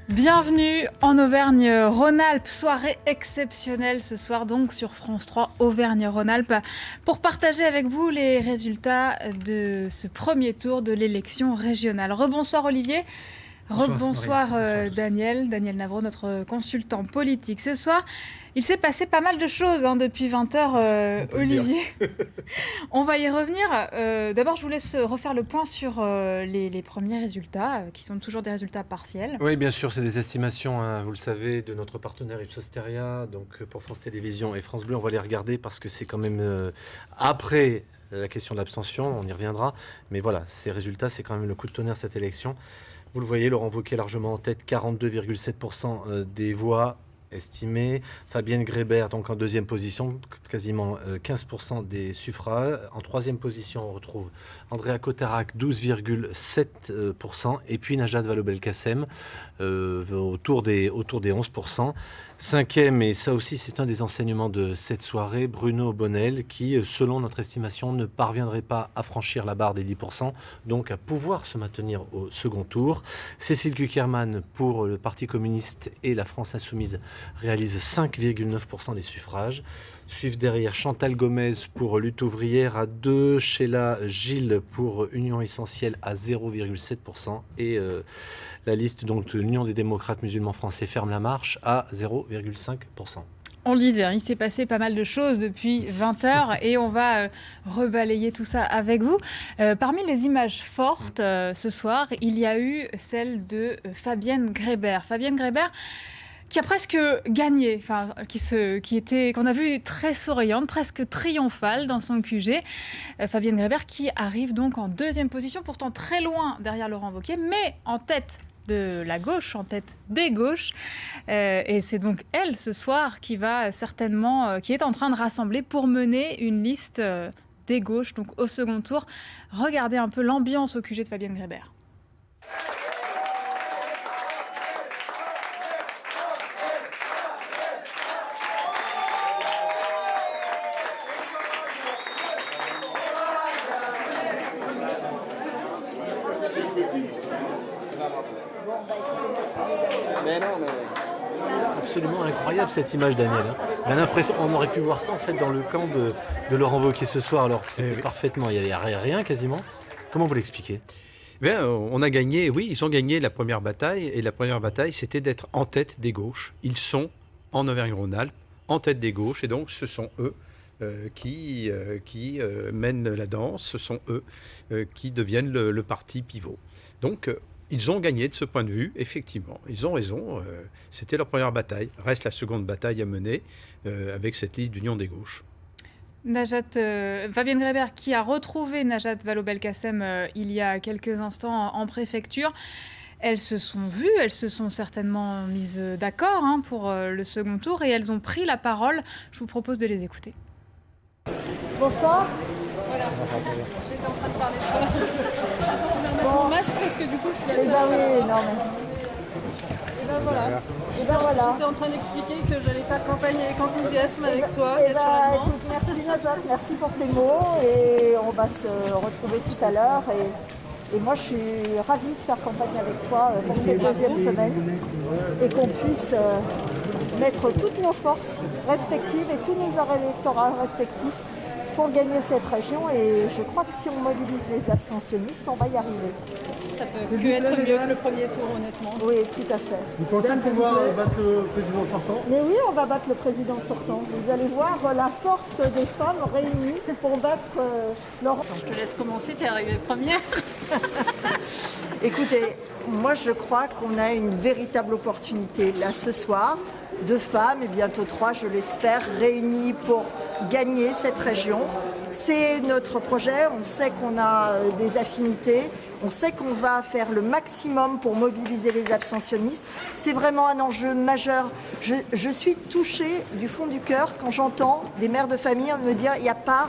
Bienvenue en Auvergne-Rhône-Alpes, soirée exceptionnelle ce soir donc sur France 3 Auvergne-Rhône-Alpes pour partager avec vous les résultats de ce premier tour de l'élection régionale. Rebonsoir Olivier, rebonsoir Daniel Navreau, notre consultant politique. Ce soir, il s'est passé pas mal de choses depuis 20h, Olivier. On va y revenir. D'abord, je vous laisse refaire le point sur les premiers résultats, qui sont toujours des résultats partiels. Oui, bien sûr, c'est des estimations, vous le savez, de notre partenaire Ipsos Teria, donc pour France Télévisions et France Bleu. On va les regarder parce que c'est quand même après la question de l'abstention, on y reviendra. Mais voilà, ces résultats, c'est quand même le coup de tonnerre cette élection. Vous le voyez, Laurent Wauquiez largement en tête, 42,7% des voix estimées. Fabienne Grébert, donc en deuxième position, quasiment 15% des suffrages. En troisième position, on retrouve Andrea Cotarac, 12,7%. Et puis Najat Vallaud-Belkacem, autour des 11%. Cinquième, et ça aussi c'est un des enseignements de cette soirée, Bruno Bonnell, qui, selon notre estimation, ne parviendrait pas à franchir la barre des 10%, donc à pouvoir se maintenir au second tour. Cécile Cukierman, pour le Parti communiste et la France insoumise, réalise 5,9% des suffrages. Suivent derrière Chantal Gomez pour Lutte ouvrière à 2%, Sheila Gilles pour Union essentielle à 0,7% et la liste donc de l'Union des démocrates musulmans français ferme la marche à 0,5%. On le disait, il s'est passé pas mal de choses depuis 20h et on va rebalayer tout ça avec vous. Parmi les images fortes ce soir, il y a eu celle de Fabienne Grébert. Fabienne Grébert qui a presque gagné, qu'on a vu très souriante, presque triomphale dans son QG. Fabienne Grébert qui arrive donc en deuxième position, pourtant très loin derrière Laurent Wauquiez, mais en tête de la gauche, en tête des gauches. Et c'est donc elle, ce soir, qui est en train de rassembler pour mener une liste des gauches, donc au second tour. Regardez un peu l'ambiance au QG de Fabienne Grébert. Absolument incroyable cette image, Daniel. On a l'impression, on aurait pu voir ça en fait dans le camp de Laurent Wauquiez ce soir, alors que c'était parfaitement, il n'y avait rien quasiment. Comment vous l'expliquez ? On a gagné, oui, ils ont gagné la première bataille, et la première bataille, c'était d'être en tête des gauches. Ils sont, en Auvergne-Rhône-Alpes, en tête des gauches, et donc ce sont eux qui mènent la danse, ce sont eux qui deviennent le parti pivot. Donc, ils ont gagné de ce point de vue, effectivement. Ils ont raison, c'était leur première bataille. Reste la seconde bataille à mener avec cette liste d'union des gauches. Fabienne Grébert qui a retrouvé Najat Vallaud-Belkacem il y a quelques instants en préfecture. Elles se sont vues, elles se sont certainement mises d'accord pour le second tour et elles ont pris la parole. Je vous propose de les écouter. Bonsoir. Voilà, j'étais en train de parler de ça. Mon masque parce que du coup je suis la seule. Voilà. J'étais en train d'expliquer que j'allais faire campagne avec enthousiasme avec toi, naturellement. Écoute, merci Najat, merci pour tes mots et on va se retrouver tout à l'heure. Et moi je suis ravie de faire campagne avec toi pour cette deuxième semaine et qu'on puisse mettre toutes nos forces respectives et tous nos électorats respectifs pour gagner cette région, et je crois que si on mobilise les abstentionnistes, on va y arriver. Ça peut que être mieux que le premier tour, honnêtement. Oui, tout à fait. Vous pensez pouvoir battre le président sortant ? Mais oui, on va battre le président sortant. Vous allez voir la force des femmes réunies pour battre Laurent. Je te laisse commencer, t'es arrivée première. Écoutez, moi je crois qu'on a une véritable opportunité là ce soir. 2 femmes, et bientôt 3, je l'espère, réunies pour gagner cette région. C'est notre projet, on sait qu'on a des affinités, on sait qu'on va faire le maximum pour mobiliser les abstentionnistes. C'est vraiment un enjeu majeur. Je suis touchée du fond du cœur quand j'entends des mères de famille me dire il n'y a pas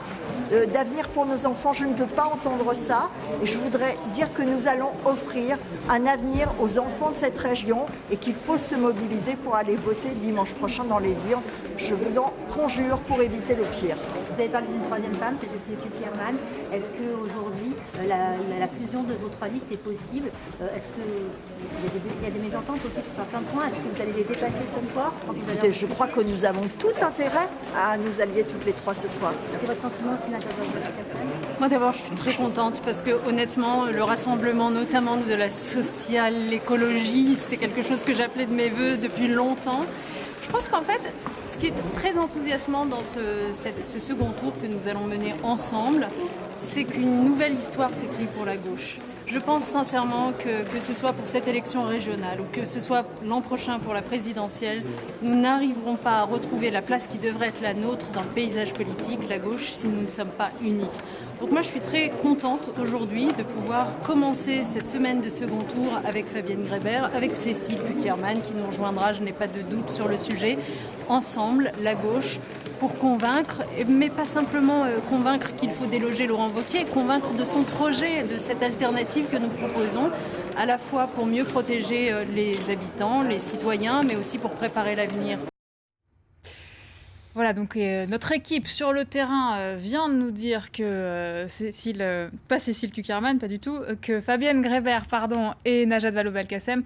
d'avenir pour nos enfants, je ne peux pas entendre ça. Et je voudrais dire que nous allons offrir un avenir aux enfants de cette région et qu'il faut se mobiliser pour aller voter dimanche prochain dans les urnes. Je vous en conjure pour éviter le pire. Vous avez parlé d'une troisième femme, c'est Cécile Cukierman. Est-ce qu'aujourd'hui, la fusion de vos 3 listes est possible? Est-ce qu'il y a des mésententes aussi sur certains points? Est-ce que vous allez les dépasser ce soir? Écoutez, je crois que nous avons tout intérêt à nous allier toutes les 3 ce soir. C'est votre sentiment aussi, Najat Vallaud-Belkacem? Moi d'abord, je suis très contente parce que honnêtement, le rassemblement notamment de la sociale, l'écologie, c'est quelque chose que j'appelais de mes voeux depuis longtemps. Je pense qu'en fait, ce qui est très enthousiasmant dans ce second tour que nous allons mener ensemble, c'est qu'une nouvelle histoire s'écrit pour la gauche. Je pense sincèrement que ce soit pour cette élection régionale ou que ce soit l'an prochain pour la présidentielle, nous n'arriverons pas à retrouver la place qui devrait être la nôtre dans le paysage politique, la gauche, si nous ne sommes pas unis. Donc moi je suis très contente aujourd'hui de pouvoir commencer cette semaine de second tour avec Fabienne Grébert, avec Cécile Cukierman qui nous rejoindra, je n'ai pas de doute sur le sujet, ensemble, la gauche, pour convaincre, mais pas simplement convaincre qu'il faut déloger Laurent Wauquiez, convaincre de son projet, de cette alternative que nous proposons, à la fois pour mieux protéger les habitants, les citoyens, mais aussi pour préparer l'avenir. Voilà, donc notre équipe sur le terrain vient de nous dire que pas Cécile Cukierman, pas du tout, que Fabienne Grébert, et Najat Vallaud-Belkacem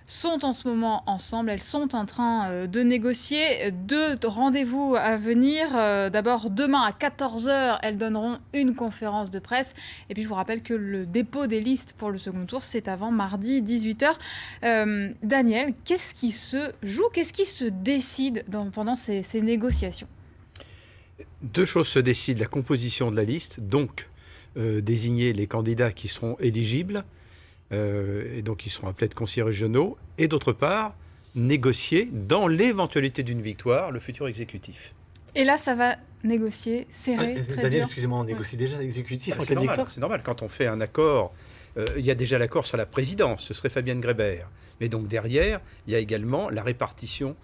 sont en ce moment ensemble. Elles sont en train de négocier 2 rendez-vous à venir. D'abord, demain à 14h, elles donneront une conférence de presse. Et puis, je vous rappelle que le dépôt des listes pour le second tour, c'est avant mardi 18h. Daniel, qu'est-ce qui se joue? Qu'est-ce qui se décide pendant ces négociations? 2 choses se décident. La composition de la liste, donc désigner les candidats qui seront éligibles, et donc ils seront appelés de conseillers régionaux, et d'autre part, négocier, dans l'éventualité d'une victoire, le futur exécutif. Et là, ça va négocier, serré, très Daniel, dur. excusez-moi, on négocie déjà l'exécutif en C'est cas de victoire? normal, quand on fait un accord, il y a déjà l'accord sur la présidence, ce serait Fabienne Grébert. Mais donc derrière, il y a également la répartition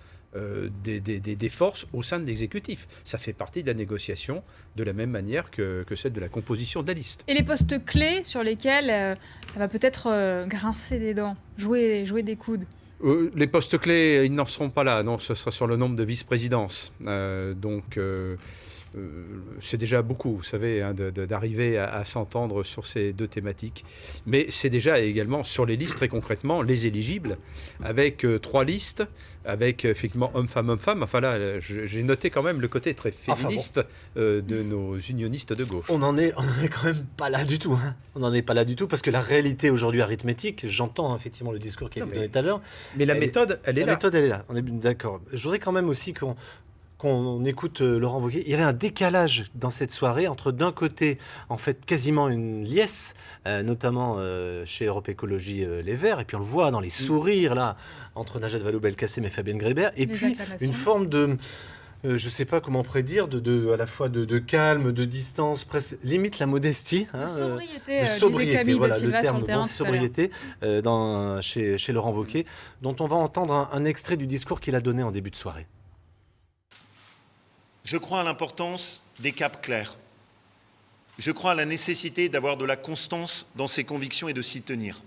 des forces au sein de l'exécutif. Ça fait partie de la négociation de la même manière que celle de la composition de la liste. Et les postes clés sur lesquels ça va peut-être grincer des dents, jouer des coudes? Les postes clés, ils n'en seront pas là. Non, ce sera sur le nombre de vice-présidences. C'est déjà beaucoup, vous savez, d'arriver à s'entendre sur ces 2 thématiques. Mais c'est déjà également sur les listes, très concrètement, les éligibles, avec 3 listes, avec effectivement homme-femme, homme-femme. Enfin là, j'ai noté quand même le côté très féministe de nos unionistes de gauche. On n'en est quand même pas là du tout. Hein. On n'en est pas là du tout, parce que la réalité aujourd'hui arithmétique, j'entends effectivement le discours qui a été donné tout à l'heure. Mais la méthode, elle est là. La méthode, elle est là, on est d'accord. Je voudrais quand même aussi qu'on écoute Laurent Wauquiez. Il y avait un décalage dans cette soirée entre d'un côté, en fait, quasiment une liesse, notamment chez Europe Écologie Les Verts, et puis on le voit dans les sourires, là, entre Najat Vallaud-Belkacem et Fabienne Grébert, et puis une forme de... je ne sais pas comment prédire, à la fois de calme, de distance, presque limite la modestie. De sobriété, voilà, le terme, c'est sobriété, chez Laurent Wauquiez, dont on va entendre un extrait du discours qu'il a donné en début de soirée. Je crois à l'importance des caps clairs. Je crois à la nécessité d'avoir de la constance dans ses convictions et de s'y tenir.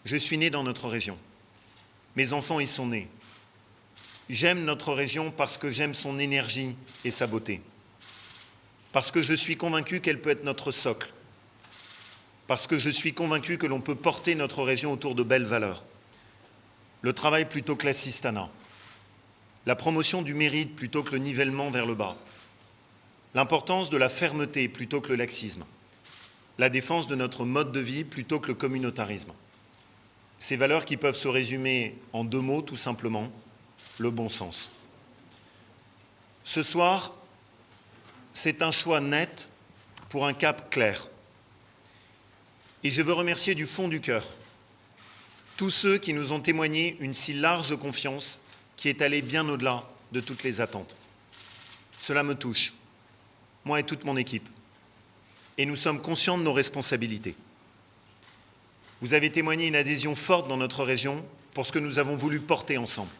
Je suis né dans notre région. Mes enfants y sont nés. J'aime notre région parce que j'aime son énergie et sa beauté. Parce que je suis convaincu qu'elle peut être notre socle. Parce que je suis convaincu que l'on peut porter notre région autour de belles valeurs. Le travail plutôt que l'assistanat. La promotion du mérite plutôt que le nivellement vers le bas, l'importance de la fermeté plutôt que le laxisme, la défense de notre mode de vie plutôt que le communautarisme. Ces valeurs qui peuvent se résumer en 2 mots tout simplement, le bon sens. Ce soir, c'est un choix net pour un cap clair. Et je veux remercier du fond du cœur tous ceux qui nous ont témoigné une si large confiance qui est allé bien au-delà de toutes les attentes. Cela me touche, moi et toute mon équipe, et nous sommes conscients de nos responsabilités. Vous avez témoigné une adhésion forte dans notre région pour ce que nous avons voulu porter ensemble.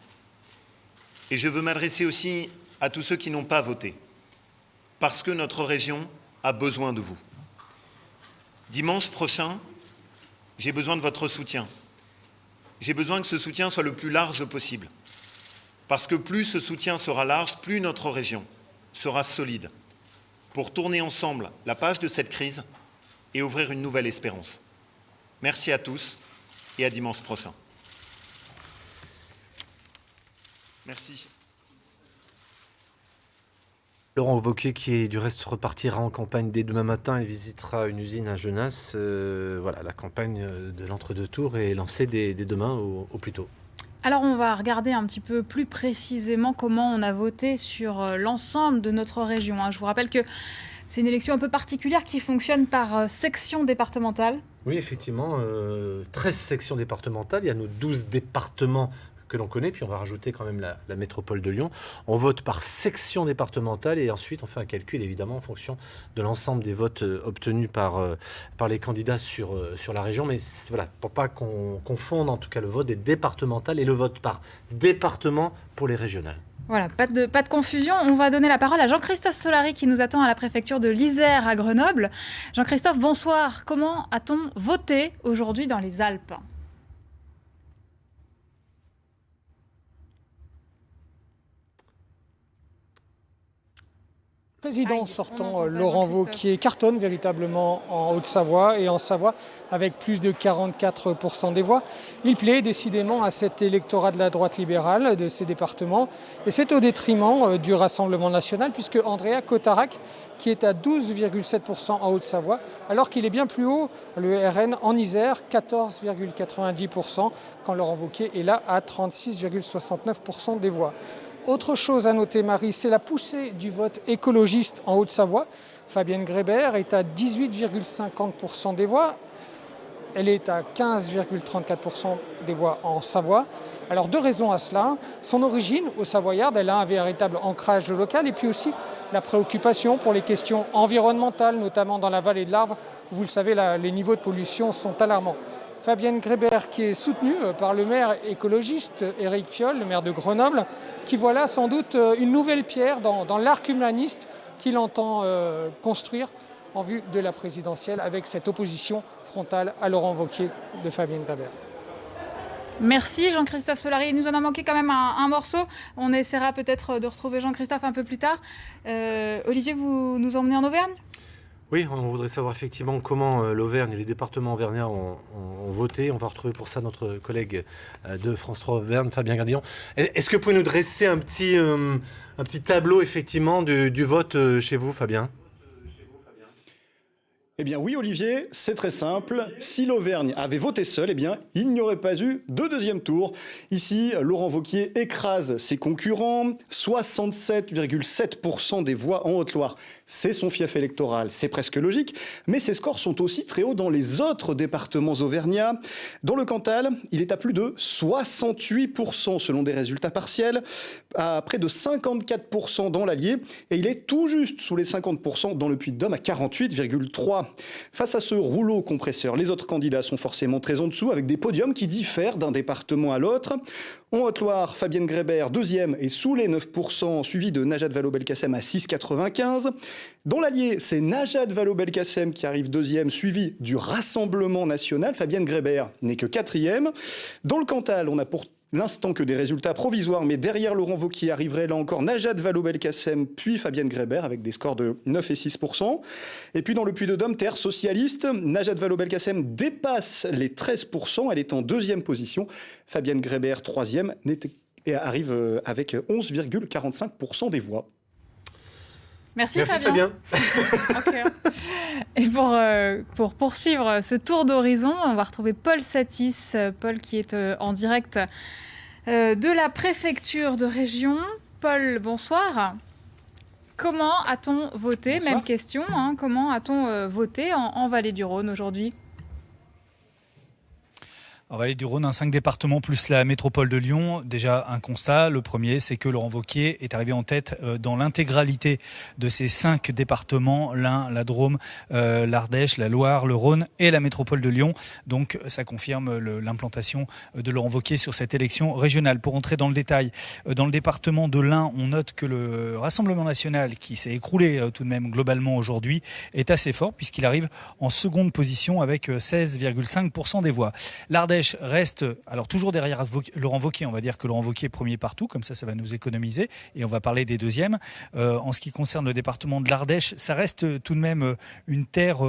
Et je veux m'adresser aussi à tous ceux qui n'ont pas voté, parce que notre région a besoin de vous. Dimanche prochain, j'ai besoin de votre soutien. J'ai besoin que ce soutien soit le plus large possible. Parce que plus ce soutien sera large, plus notre région sera solide, pour tourner ensemble la page de cette crise et ouvrir une nouvelle espérance. Merci à tous et à dimanche prochain. Merci. Laurent Wauquiez, qui du reste repartira en campagne dès demain matin, il visitera une usine à Genasse. Voilà, la campagne de l'entre-deux tours est lancée dès demain au plus tôt. Alors on va regarder un petit peu plus précisément comment on a voté sur l'ensemble de notre région. Je vous rappelle que c'est une élection un peu particulière qui fonctionne par section départementale. Oui, effectivement, 13 sections départementales. Il y a nos 12 départements que l'on connaît, puis on va rajouter quand même la métropole de Lyon. On vote par section départementale et ensuite on fait un calcul évidemment en fonction de l'ensemble des votes obtenus par les candidats sur la région. Mais voilà, pour pas qu'on confonde en tout cas le vote des départementales et le vote par département pour les régionales. Voilà, pas de confusion. On va donner la parole à Jean-Christophe Solari qui nous attend à la préfecture de l'Isère à Grenoble. Jean-Christophe, bonsoir. Comment a-t-on voté aujourd'hui dans les Alpes ? Président sortant Laurent Wauquiez cartonne véritablement en Haute-Savoie et en Savoie avec plus de 44% des voix. Il plaît décidément à cet électorat de la droite libérale de ces départements et c'est au détriment du Rassemblement national puisque Andrea Cotarac, qui est à 12,7% en Haute-Savoie, alors qu'il est bien plus haut, le RN en Isère, 14,90%, quand Laurent Wauquiez est là à 36,69% des voix. Autre chose à noter, Marie, c'est la poussée du vote écologiste en Haute-Savoie. Fabienne Grébert est à 18,50% des voix. Elle est à 15,34% des voix en Savoie. Alors deux raisons à cela. Son origine au Savoyard, elle a un véritable ancrage local et puis aussi la préoccupation pour les questions environnementales, notamment dans la vallée de l'Arve. Vous le savez, les niveaux de pollution sont alarmants. Fabienne Grébert qui est soutenue par le maire écologiste Éric Piolle, le maire de Grenoble, qui voit là sans doute une nouvelle pierre dans l'arc humaniste qu'il entend construire en vue de la présidentielle avec cette opposition frontale à Laurent Wauquiez de Fabienne Grébert. Merci Jean-Christophe Solari. Il nous en a manqué quand même un morceau. On essaiera peut-être de retrouver Jean-Christophe un peu plus tard. Olivier, vous nous emmenez en Auvergne ? Oui, on voudrait savoir effectivement comment l'Auvergne et les départements auvergnats ont voté. On va retrouver pour ça notre collègue de France 3 Auvergne, Fabien Gardillon. Est-ce que vous pouvez nous dresser un petit tableau effectivement du vote chez vous, Fabien ? Eh bien oui, Olivier, c'est très simple. Si l'Auvergne avait voté seule, eh bien, il n'y aurait pas eu de deuxième tour. Ici, Laurent Wauquiez écrase ses concurrents. 67,7% des voix en Haute-Loire. C'est son fief électoral, c'est presque logique. Mais ces scores sont aussi très hauts dans les autres départements auvergnats. Dans le Cantal, il est à plus de 68% selon des résultats partiels, à près de 54% dans l'Allier. Et il est tout juste sous les 50% dans le Puy-de-Dôme à 48,3%. Face à ce rouleau compresseur, les autres candidats sont forcément très en dessous, avec des podiums qui diffèrent d'un département à l'autre. En Haute-Loire, Fabienne Grébert, deuxième, et sous les 9%, suivi de Najat Vallaud-Belkacem à 6,95. Dans l'Allier, c'est Najat Vallaud-Belkacem qui arrive deuxième, suivi du Rassemblement national. Fabienne Grébert n'est que quatrième. Dans le Cantal, on a pour l'instant que des résultats provisoires, mais derrière Laurent Wauquiez arriverait là encore Najat Vallaud-Belkacem, puis Fabienne Grébert avec des scores de 9 et 6%. Et puis dans le Puy-de-Dôme, terre socialiste, Najat Vallaud-Belkacem dépasse les 13%, elle est en deuxième position. Fabienne Grébert, troisième, et arrive avec 11,45% des voix. Merci Fabien. Okay. Et pour poursuivre ce tour d'horizon, on va retrouver Paul Satis. Paul qui est en direct de la préfecture de région. Paul, bonsoir. Comment a-t-on voté ? Bonsoir. Même question. Comment a-t-on voté en Vallée du Rhône aujourd'hui ? En Vallée du Rhône, 5 départements plus la métropole de Lyon. Déjà un constat, le premier, c'est que Laurent Wauquiez est arrivé en tête dans l'intégralité de ces 5 départements, l'Ain, la Drôme, l'Ardèche, la Loire, le Rhône et la métropole de Lyon. Donc ça confirme l'implantation de Laurent Wauquiez sur cette élection régionale. Pour entrer dans le détail, dans le département de l'Ain, on note que le Rassemblement national, qui s'est écroulé tout de même globalement aujourd'hui, est assez fort puisqu'il arrive en seconde position avec 16,5% des voix. L'Ardèche l'Ardèche reste, alors toujours derrière Laurent Wauquiez, on va dire que Laurent Wauquiez est premier partout, comme ça va nous économiser, et on va parler des deuxièmes. En ce qui concerne le département de l'Ardèche, ça reste tout de même une terre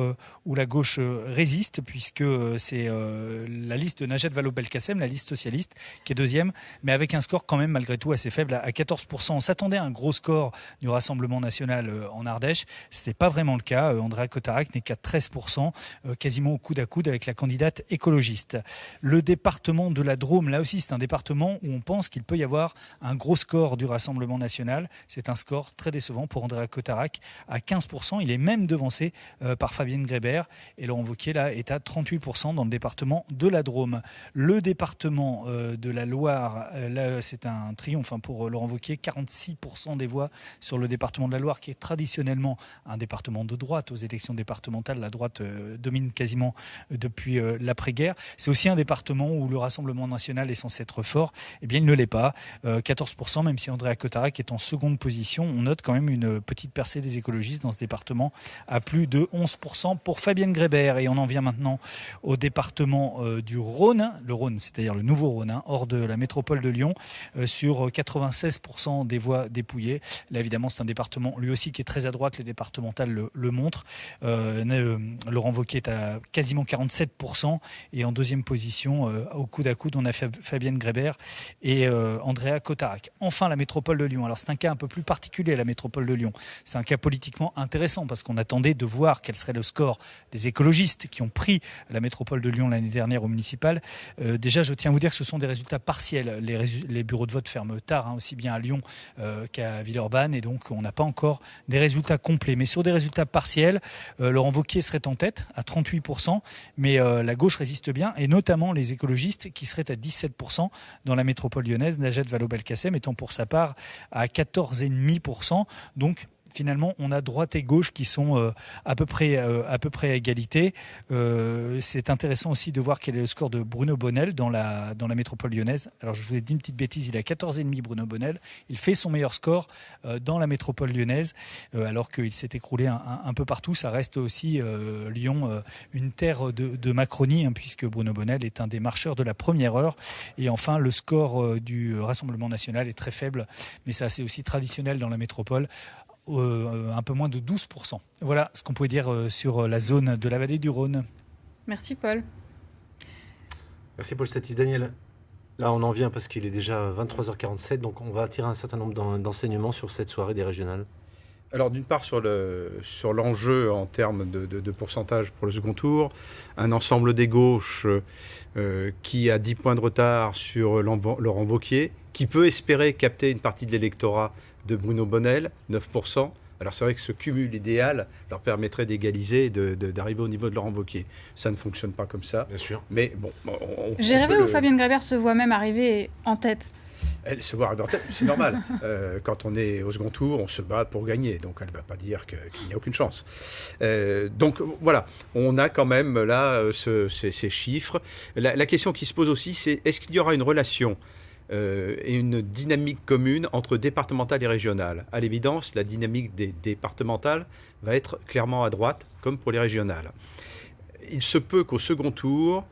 où la gauche résiste, puisque c'est la liste de Najat Vallaud-Belkacem, la liste socialiste, qui est deuxième, mais avec un score quand même malgré tout assez faible, à 14%. On s'attendait à un gros score du Rassemblement national en Ardèche, ce n'est pas vraiment le cas. Andréa Cotarac n'est qu'à 13%, quasiment au coude à coude avec la candidate écologiste. Le département de la Drôme, là aussi c'est un département où on pense qu'il peut y avoir un gros score du Rassemblement national. C'est un score très décevant pour Andréa Cotarac à 15%. Il est même devancé par Fabienne Grébert, et Laurent Wauquiez là est à 38% dans le département de la Drôme. Le département de la Loire, là c'est un triomphe pour Laurent Wauquiez, 46% des voix sur le département de la Loire, qui est traditionnellement un département de droite. Aux élections départementales, la droite domine quasiment depuis l'après-guerre. C'est aussi un département où le Rassemblement national est censé être fort. Eh bien, il ne l'est pas. 14%, même si Andréa Cotarac est en seconde position. On note quand même une petite percée des écologistes dans ce département à plus de 11% pour Fabienne Grébert. Et on en vient maintenant au département du Rhône. Le Rhône, c'est-à-dire le nouveau Rhône, hors de la métropole de Lyon, sur 96% des voix dépouillées. Là, évidemment, c'est un département, lui aussi, qui est très à droite. Les départementales le montrent. Laurent Wauquiez est à quasiment 47%. Et en deuxième position, au coude à coude, on a Fabienne Grébert et Andréa Cotarac. Enfin, la métropole de Lyon. Alors, c'est un cas un peu plus particulier, la métropole de Lyon. C'est un cas politiquement intéressant parce qu'on attendait de voir quel serait le score des écologistes qui ont pris la métropole de Lyon l'année dernière au municipal. Déjà, je tiens à vous dire que ce sont des résultats partiels. Les bureaux de vote ferment tard, aussi bien à Lyon qu'à Villeurbanne, et donc on n'a pas encore des résultats complets. Mais sur des résultats partiels, Laurent Wauquiez serait en tête à 38%, mais la gauche résiste bien, et notamment les écologistes qui seraient à 17% dans la métropole lyonnaise, Najat Vallaud-Belkacem étant pour sa part à 14,5%. Donc finalement, on a droite et gauche qui sont à peu près à égalité. C'est intéressant aussi de voir quel est le score de Bruno Bonnell dans la métropole lyonnaise. Alors, je vous ai dit une petite bêtise, il a 14,5 Bruno Bonnell. Il fait son meilleur score dans la métropole lyonnaise, alors qu'il s'est écroulé un peu partout. Ça reste aussi, Lyon, une terre de Macronie, puisque Bruno Bonnell est un des marcheurs de la première heure. Et enfin, le score du Rassemblement national est très faible, mais ça, c'est aussi traditionnel dans la métropole. Un peu moins de 12%. Voilà ce qu'on pouvait dire sur la zone de la vallée du Rhône. Merci Paul. Merci Paul Statis. Daniel, là on en vient parce qu'il est déjà 23h47, donc on va tirer un certain nombre d'enseignements sur cette soirée des régionales. Alors d'une part sur l'enjeu en termes de pourcentage pour le second tour, un ensemble des gauches qui a 10 points de retard sur Laurent Wauquiez, qui peut espérer capter une partie de l'électorat de Bruno Bonnell, 9%. Alors c'est vrai que ce cumul idéal leur permettrait d'égaliser, d'arriver au niveau de Laurent Wauquiez. Ça ne fonctionne pas comme ça. Bien sûr. Mais bon, j'ai rêvé où Fabienne Grébert se voit même arriver en tête. Elle se voit arriver en tête, c'est normal. Quand on est au second tour, on se bat pour gagner. Donc elle ne va pas dire qu'il n'y a aucune chance. Donc voilà, on a quand même là ces chiffres. La question qui se pose aussi, c'est est-ce qu'il y aura une relation et une dynamique commune entre départementale et régionale. À l'évidence, la dynamique des départementales va être clairement à droite, comme pour les régionales. Il se peut qu'au second tour,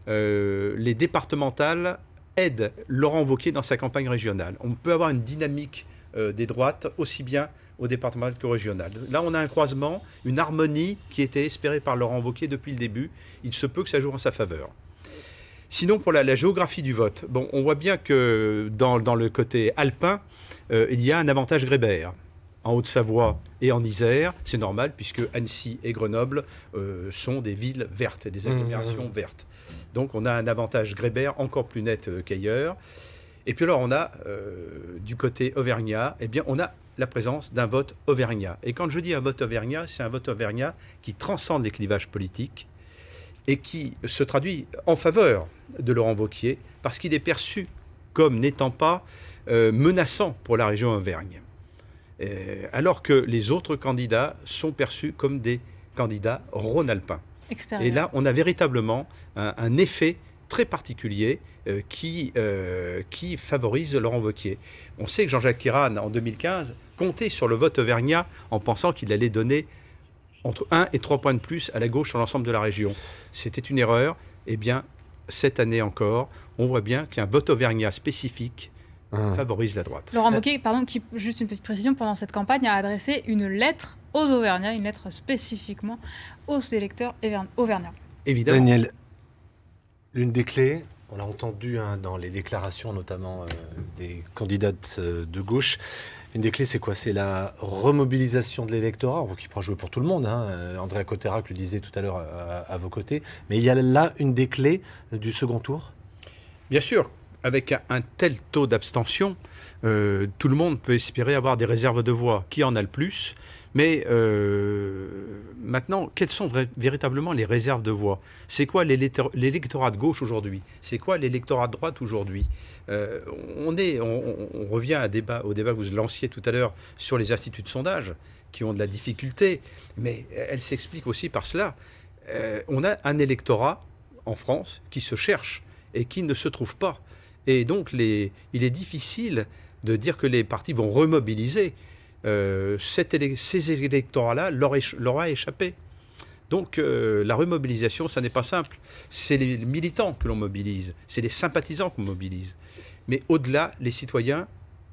les départementales aident Laurent Wauquiez dans sa campagne régionale. On peut avoir une dynamique des droites aussi bien au départemental qu'au régional. Là, on a un croisement, une harmonie qui était espérée par Laurent Wauquiez depuis le début. Il se peut que ça joue en sa faveur. Sinon, pour la géographie du vote, bon, on voit bien que dans le côté alpin, il y a un avantage Grébert. En Haute-Savoie et en Isère, c'est normal, puisque Annecy et Grenoble sont des villes vertes, des agglomérations vertes. Donc on a un avantage Grébert encore plus net qu'ailleurs. Et puis alors on a, du côté auvergnat, eh bien on a la présence d'un vote auvergnat. Et quand je dis un vote auvergnat, c'est un vote auvergnat qui transcende les clivages politiques et qui se traduit en faveur de Laurent Wauquiez, parce qu'il est perçu comme n'étant pas menaçant pour la région Auvergne. Alors que les autres candidats sont perçus comme des candidats rhône-alpins. Et là, on a véritablement un effet très particulier qui favorise Laurent Wauquiez. On sait que Jean-Jacques Tirane, en 2015, comptait sur le vote auvergnat en pensant qu'il allait donner entre 1 et 3 points de plus à la gauche sur l'ensemble de la région. C'était une erreur. Eh bien, cette année encore, on voit bien qu'un vote auvergnat spécifique favorise la droite. Laurent Wauquiez, qui, juste une petite précision, pendant cette campagne, a adressé une lettre aux Auvergnats, une lettre spécifiquement aux électeurs auvergnats. Évidemment. Daniel, l'une des clés, on l'a entendu dans les déclarations notamment des candidates de gauche, une des clés c'est quoi? C'est la remobilisation de l'électorat, qui pourra jouer pour tout le monde. Andrea Cotterrac le disait tout à l'heure à vos côtés. Mais il y a là une des clés du second tour? Bien sûr, avec un tel taux d'abstention, tout le monde peut espérer avoir des réserves de voix. Qui en a le plus? Mais maintenant, quelles sont véritablement les réserves de voix? C'est quoi l'électorat de gauche aujourd'hui? C'est quoi l'électorat de droite aujourd'hui? On revient au débat que vous lanciez tout à l'heure sur les instituts de sondage qui ont de la difficulté, mais elle s'explique aussi par cela. On a un électorat en France qui se cherche et qui ne se trouve pas. Et donc, il est difficile de dire que les partis vont remobiliser. Ces électorats-là leur a échappé. Donc la remobilisation, ça n'est pas simple. C'est les militants que l'on mobilise, c'est les sympathisants qu'on mobilise. Mais au-delà, les citoyens,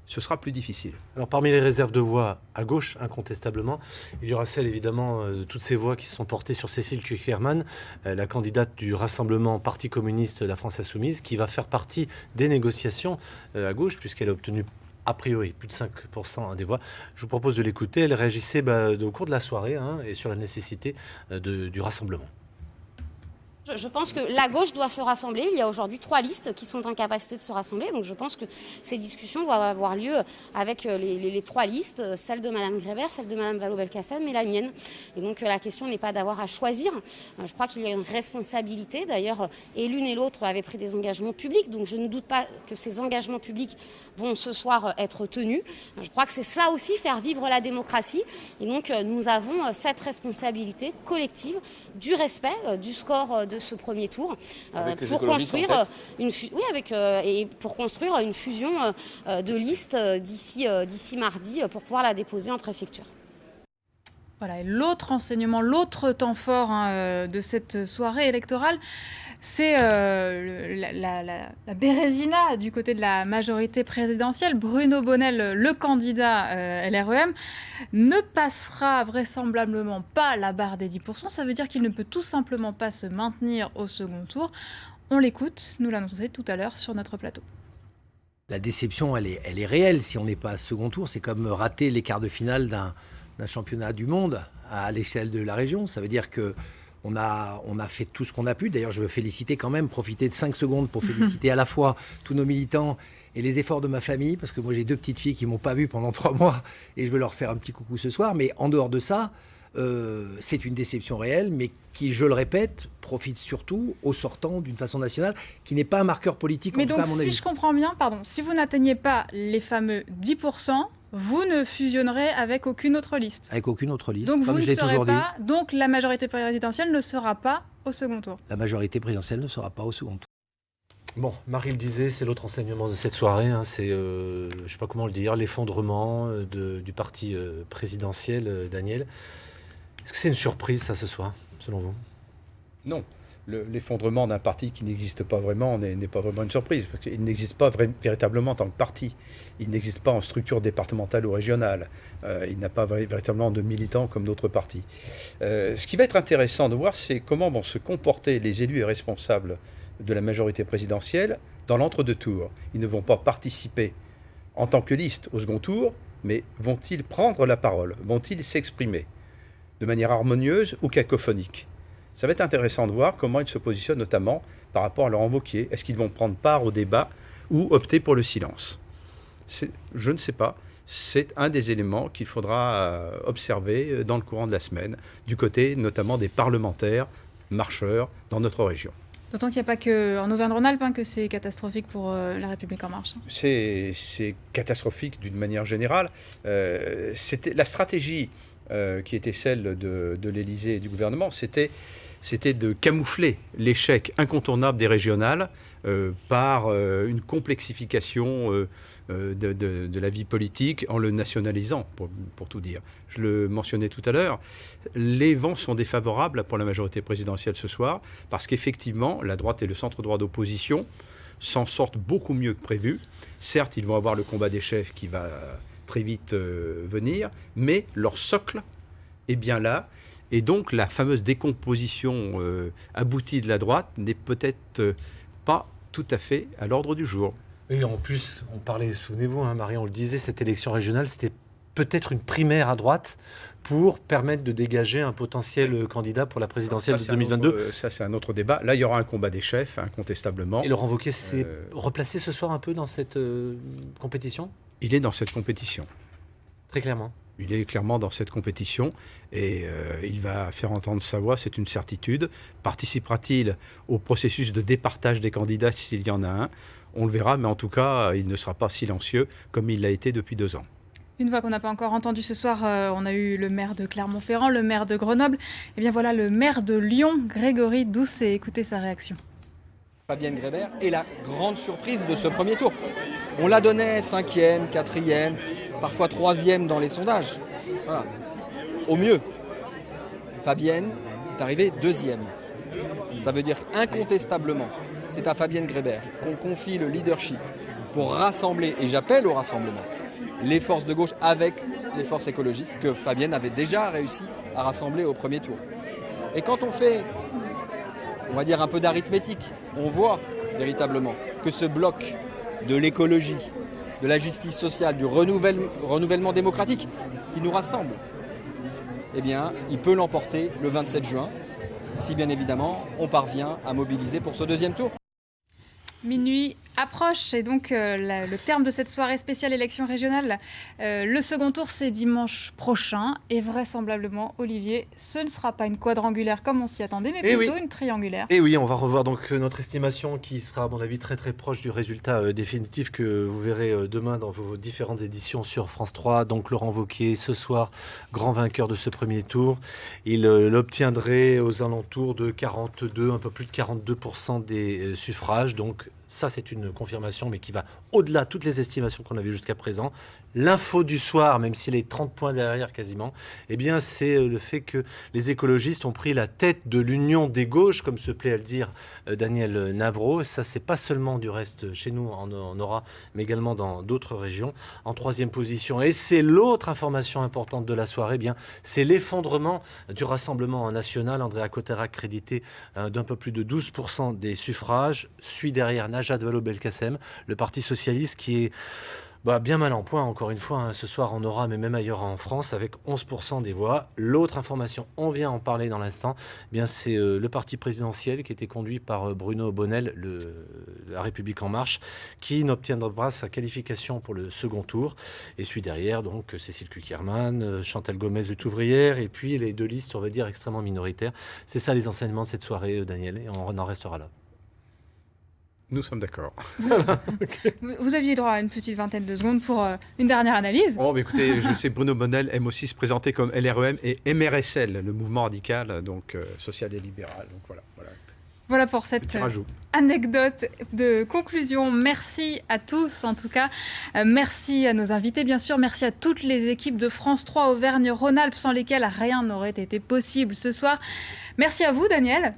ce sera plus difficile. Alors parmi les réserves de voix à gauche, incontestablement, il y aura celle évidemment de toutes ces voix qui se sont portées sur Cécile Cukierman, la candidate du Rassemblement Parti communiste La France Insoumise, qui va faire partie des négociations à gauche, puisqu'elle a obtenu a priori plus de 5% des voix. Je vous propose de l'écouter. Elle réagissait au cours de la soirée et sur la nécessité du rassemblement. Je pense que la gauche doit se rassembler. Il y a aujourd'hui 3 listes qui sont en capacité de se rassembler. Donc je pense que ces discussions doivent avoir lieu avec les 3 listes, celle de Mme Grébert, celle de Mme Vallaud-Belkacem et la mienne. Et donc la question n'est pas d'avoir à choisir. Je crois qu'il y a une responsabilité. D'ailleurs, et l'une et l'autre avaient pris des engagements publics. Donc je ne doute pas que ces engagements publics vont ce soir être tenus. Je crois que c'est cela aussi, faire vivre la démocratie. Et donc nous avons cette responsabilité collective du respect du score de ce premier tour pour construire pour construire une fusion de listes d'ici mardi pour pouvoir la déposer en préfecture. Voilà, et l'autre enseignement, l'autre temps fort de cette soirée électorale, c'est la bérésina du côté de la majorité présidentielle. Bruno Bonnell, le candidat LREM, ne passera vraisemblablement pas la barre des 10%. Ça veut dire qu'il ne peut tout simplement pas se maintenir au second tour. On l'écoute, nous l'annonçons tout à l'heure sur notre plateau. La déception, elle est réelle. Si on n'est pas à second tour, c'est comme rater les quarts de finale d'un championnat du monde à l'échelle de la région. Ça veut dire que on a fait tout ce qu'on a pu. D'ailleurs, je veux profiter de 5 secondes pour féliciter à la fois tous nos militants et les efforts de ma famille, parce que moi j'ai 2 petites filles qui ne m'ont pas vu pendant 3 mois et je veux leur faire un petit coucou ce soir. Mais en dehors de ça, c'est une déception réelle, mais qui, je le répète, profite surtout aux sortants d'une façon nationale, qui n'est pas un marqueur politique. Mais donc, si je comprends bien, si vous n'atteignez pas les fameux 10%, vous ne fusionnerez avec aucune autre liste. Avec aucune autre liste. Donc vous ne serez pas. Donc la majorité présidentielle ne sera pas au second tour. La majorité présidentielle ne sera pas au second tour. Bon, Marie le disait, c'est l'autre enseignement de cette soirée. C'est, je ne sais pas comment le dire, l'effondrement du parti présidentiel, Daniel. Est-ce que c'est une surprise, ça, ce soir, selon vous? Non. L'effondrement d'un parti qui n'existe pas vraiment n'est pas vraiment une surprise, parce qu'il n'existe pas véritablement en tant que parti. Il n'existe pas en structure départementale ou régionale. Il n'a pas véritablement de militants comme d'autres partis. Ce qui va être intéressant de voir, c'est comment vont se comporter les élus et responsables de la majorité présidentielle dans l'entre-deux tours. Ils ne vont pas participer en tant que liste au second tour, mais vont-ils prendre la parole? Vont-ils s'exprimer de manière harmonieuse ou cacophonique? Ça va être intéressant de voir comment ils se positionnent, notamment par rapport à Laurent Wauquiez. Est-ce qu'ils vont prendre part au débat ou opter pour le silence? Je ne sais pas. C'est un des éléments qu'il faudra observer dans le courant de la semaine, du côté notamment des parlementaires marcheurs dans notre région. D'autant qu'il n'y a pas qu'en Auvergne-Rhône-Alpes que c'est catastrophique pour La République En Marche. C'est catastrophique d'une manière générale. C'était la stratégie qui était celle de l'Élysée et du gouvernement, c'était de camoufler l'échec incontournable des régionales par une complexification de la vie politique en le nationalisant, pour tout dire. Je le mentionnais tout à l'heure, les vents sont défavorables pour la majorité présidentielle ce soir, parce qu'effectivement, la droite et le centre-droit d'opposition s'en sortent beaucoup mieux que prévu. Certes, ils vont avoir le combat des chefs qui va très vite venir, mais leur socle est bien là. Et donc, la fameuse décomposition aboutie de la droite n'est peut-être pas tout à fait à l'ordre du jour. Et en plus, on parlait, souvenez-vous, Marie, on le disait, cette élection régionale, c'était peut-être une primaire à droite pour permettre de dégager un potentiel candidat pour la présidentielle de 2022. Ça, c'est un autre débat. Là, il y aura un combat des chefs, incontestablement. Et Laurent Wauquiez s'est replacé ce soir un peu dans cette compétition ? Il est dans cette compétition. Très clairement. Il est clairement dans cette compétition et il va faire entendre sa voix, c'est une certitude. Participera-t-il au processus de départage des candidats s'il y en a un ? On le verra, mais en tout cas, il ne sera pas silencieux comme il l'a été depuis 2 ans. Une voix qu'on n'a pas encore entendue ce soir, on a eu le maire de Clermont-Ferrand, le maire de Grenoble. Et bien voilà le maire de Lyon, Grégory Doucet. Écoutez sa réaction. Fabienne Grébert est la grande surprise de ce premier tour. On la donnait 5e, 4e, parfois 3e dans les sondages. Voilà. Au mieux, Fabienne est arrivée 2e. Ça veut dire incontestablement, c'est à Fabienne Grébert qu'on confie le leadership pour rassembler, et j'appelle au rassemblement, les forces de gauche avec les forces écologistes que Fabienne avait déjà réussi à rassembler au premier tour. Et quand on fait, on va dire, un peu d'arithmétique, on voit véritablement que ce bloc de l'écologie, de la justice sociale, du renouvellement démocratique qui nous rassemble, eh bien, il peut l'emporter le 27 juin, si bien évidemment on parvient à mobiliser pour ce deuxième tour. Minuit approche et donc le terme de cette soirée spéciale élection régionale. Le second tour, c'est dimanche prochain et vraisemblablement, Olivier, ce ne sera pas une quadrangulaire comme on s'y attendait, mais plutôt une triangulaire. Et oui, on va revoir donc notre estimation qui sera à mon avis très très proche du résultat définitif que vous verrez demain dans vos différentes éditions sur France 3. Donc Laurent Wauquiez, ce soir, grand vainqueur de ce premier tour. Il l'obtiendrait aux alentours de 42, un peu plus de 42% des suffrages. Donc ça, c'est une confirmation, mais qui va au-delà de toutes les estimations qu'on avait jusqu'à présent. L'info du soir, même s'il est 30 points derrière quasiment, eh bien, c'est le fait que les écologistes ont pris la tête de l'union des gauches, comme se plaît à le dire Daniel Navreau. Ça, c'est pas seulement du reste chez nous en Aura, mais également dans d'autres régions. En 3e position, et c'est l'autre information importante de la soirée, eh bien, c'est l'effondrement du Rassemblement national. Andrea Cotterach, crédité d'un peu plus de 12% des suffrages, suit derrière Najat Vallaud-Belkacem, le Parti socialiste qui est bien mal en point, encore une fois, ce soir en Aura, mais même ailleurs en France, avec 11% des voix. L'autre information, on vient en parler dans l'instant, eh bien c'est le parti présidentiel qui était conduit par Bruno Bonnell, La République En Marche, qui n'obtiendra pas sa qualification pour le second tour. Et suit derrière, donc, Cécile Cukierman, Chantal Gomez de Touvrière, et puis les 2 listes, on va dire, extrêmement minoritaires. C'est ça les enseignements de cette soirée, Daniel, et on en restera là. Nous sommes d'accord. Vous aviez droit à une petite vingtaine de secondes pour une dernière analyse. Oh, mais écoutez, je sais Bruno Bonnell aime aussi se présenter comme LREM et MRSL, le mouvement radical, donc social et libéral. Donc Voilà pour cette anecdote de conclusion. Merci à tous, en tout cas. Merci à nos invités, bien sûr. Merci à toutes les équipes de France 3 Auvergne-Rhône-Alpes, sans lesquelles rien n'aurait été possible ce soir. Merci à vous, Daniel.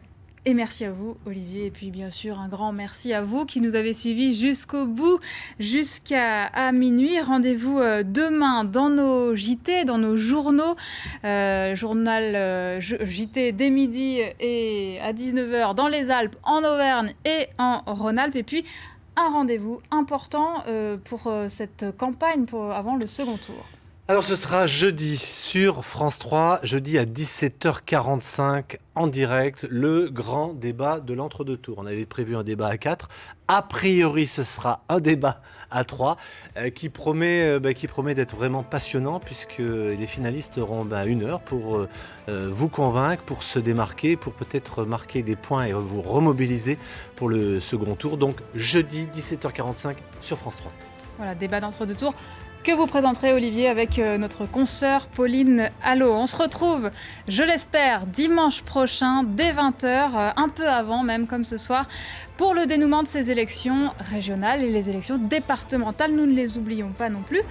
Et merci à vous, Olivier. Et puis, bien sûr, un grand merci à vous qui nous avez suivis jusqu'au bout, jusqu'à minuit. Rendez-vous demain dans nos JT, dans nos journaux. Journal JT dès midi et à 19h dans les Alpes, en Auvergne et en Rhône-Alpes. Et puis, un rendez-vous important pour cette campagne avant le second tour. Alors ce sera jeudi sur France 3, jeudi à 17h45 en direct, le grand débat de l'entre-deux tours. On avait prévu un débat à 4, a priori ce sera un débat à 3 qui promet d'être vraiment passionnant puisque les finalistes auront 1 heure pour vous convaincre, pour se démarquer, pour peut-être marquer des points et vous remobiliser pour le second tour. Donc jeudi 17h45 sur France 3. Voilà, débat d'entre-deux tours. que vous présenterez, Olivier, avec notre consoeur Pauline Allo. On se retrouve, je l'espère, dimanche prochain, dès 20h, un peu avant même, comme ce soir, pour le dénouement de ces élections régionales et les élections départementales. Nous ne les oublions pas non plus.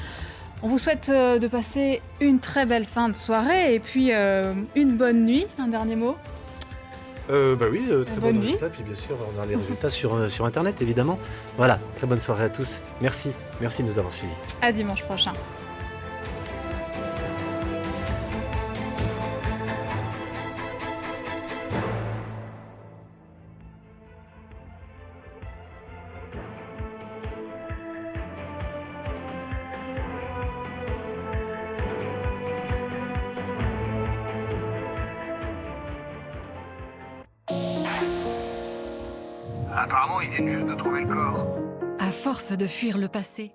On vous souhaite de passer une très belle fin de soirée et puis une bonne nuit. Un dernier mot ? Oui, très bonne bon nuit. résultat. Puis bien sûr, on a les résultats sur Internet, évidemment. Voilà, très bonne soirée à tous. Merci de nous avoir suivis. À dimanche prochain. Apparemment, ils viennent juste de trouver le corps. À force de fuir le passé,